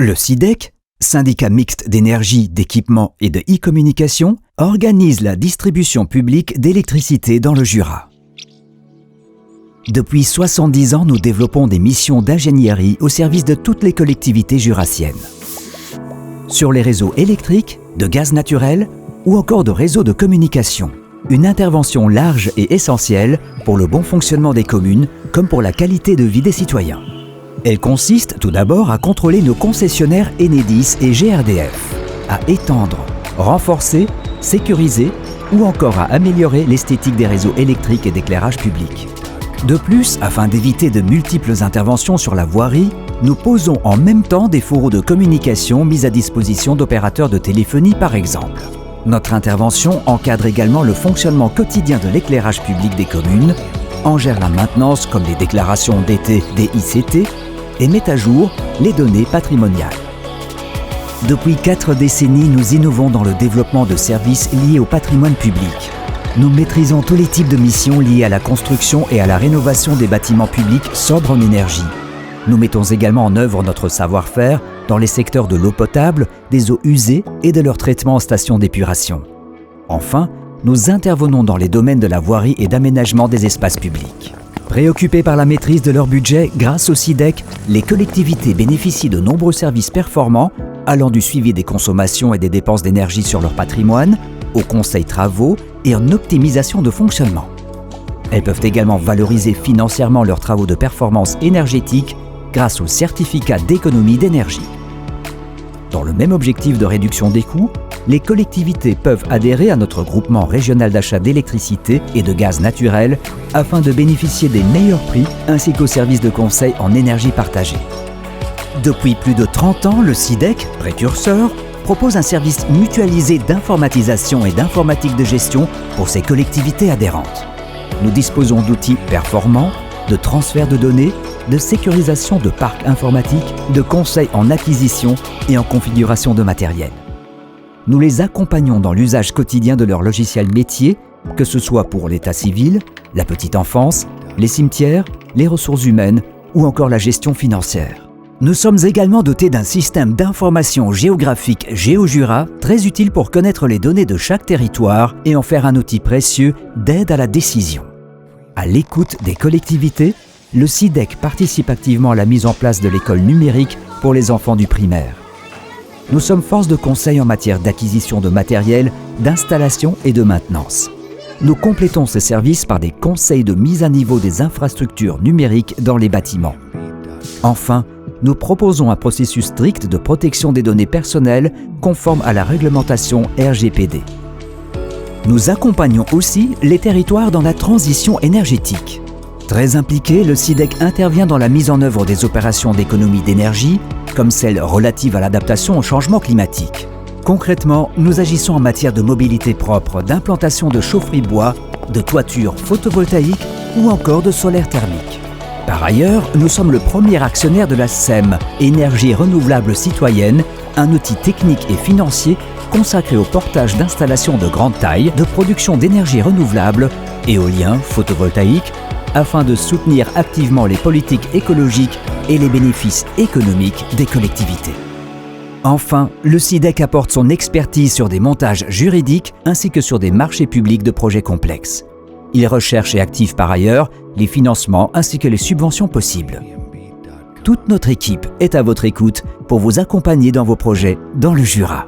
Le SIDEC, syndicat mixte d'énergie, d'équipement et de e-communication, organise la distribution publique d'électricité dans le Jura. Depuis 70 ans, nous développons des missions d'ingénierie au service de toutes les collectivités jurassiennes. Sur les réseaux électriques, de gaz naturel ou encore de réseaux de communication. Une intervention large et essentielle pour le bon fonctionnement des communes comme pour la qualité de vie des citoyens. Elle consiste tout d'abord à contrôler nos concessionnaires Enedis et GRDF, à étendre, renforcer, sécuriser ou encore à améliorer l'esthétique des réseaux électriques et d'éclairage public. De plus, afin d'éviter de multiples interventions sur la voirie, nous posons en même temps des fourreaux de communication mis à disposition d'opérateurs de téléphonie par exemple. Notre intervention encadre également le fonctionnement quotidien de l'éclairage public des communes, en gère la maintenance comme les déclarations d'été des ICT et met à jour les données patrimoniales. Depuis 4 décennies, nous innovons dans le développement de services liés au patrimoine public. Nous maîtrisons tous les types de missions liées à la construction et à la rénovation des bâtiments publics sobres en énergie. Nous mettons également en œuvre notre savoir-faire dans les secteurs de l'eau potable, des eaux usées et de leur traitement en station d'épuration. Enfin, nous intervenons dans les domaines de la voirie et d'aménagement des espaces publics. Préoccupées par la maîtrise de leur budget, grâce au SIDEC, les collectivités bénéficient de nombreux services performants allant du suivi des consommations et des dépenses d'énergie sur leur patrimoine, au conseil travaux et en optimisation de fonctionnement. Elles peuvent également valoriser financièrement leurs travaux de performance énergétique grâce au certificat d'économie d'énergie. Dans le même objectif de réduction des coûts, les collectivités peuvent adhérer à notre groupement régional d'achat d'électricité et de gaz naturel afin de bénéficier des meilleurs prix ainsi qu'aux services de conseil en énergie partagée. Depuis plus de 30 ans, le SIDEC, précurseur, propose un service mutualisé d'informatisation et d'informatique de gestion pour ses collectivités adhérentes. Nous disposons d'outils performants, de transfert de données, de sécurisation de parcs informatiques, de conseils en acquisition et en configuration de matériel. Nous les accompagnons dans l'usage quotidien de leurs logiciels métiers, que ce soit pour l'état civil, la petite enfance, les cimetières, les ressources humaines ou encore la gestion financière. Nous sommes également dotés d'un système d'information géographique GeoJura très utile pour connaître les données de chaque territoire et en faire un outil précieux d'aide à la décision. À l'écoute des collectivités, le SIDEC participe activement à la mise en place de l'école numérique pour les enfants du primaire. Nous sommes force de conseil en matière d'acquisition de matériel, d'installation et de maintenance. Nous complétons ces services par des conseils de mise à niveau des infrastructures numériques dans les bâtiments. Enfin, nous proposons un processus strict de protection des données personnelles conforme à la réglementation RGPD. Nous accompagnons aussi les territoires dans la transition énergétique. Très impliqué, le SIDEC intervient dans la mise en œuvre des opérations d'économie d'énergie, comme celles relatives à l'adaptation au changement climatique. Concrètement, nous agissons en matière de mobilité propre, d'implantation de chaufferies bois, de toitures photovoltaïques ou encore de solaire thermique. Par ailleurs, nous sommes le premier actionnaire de la SEM, Énergie renouvelable citoyenne, un outil technique et financier consacré au portage d'installations de grande taille de production d'énergie renouvelable, éolien, photovoltaïque, afin de soutenir activement les politiques écologiques et les bénéfices économiques des collectivités. Enfin, le SIDEC apporte son expertise sur des montages juridiques ainsi que sur des marchés publics de projets complexes. Il recherche et active par ailleurs les financements ainsi que les subventions possibles. Toute notre équipe est à votre écoute pour vous accompagner dans vos projets dans le Jura.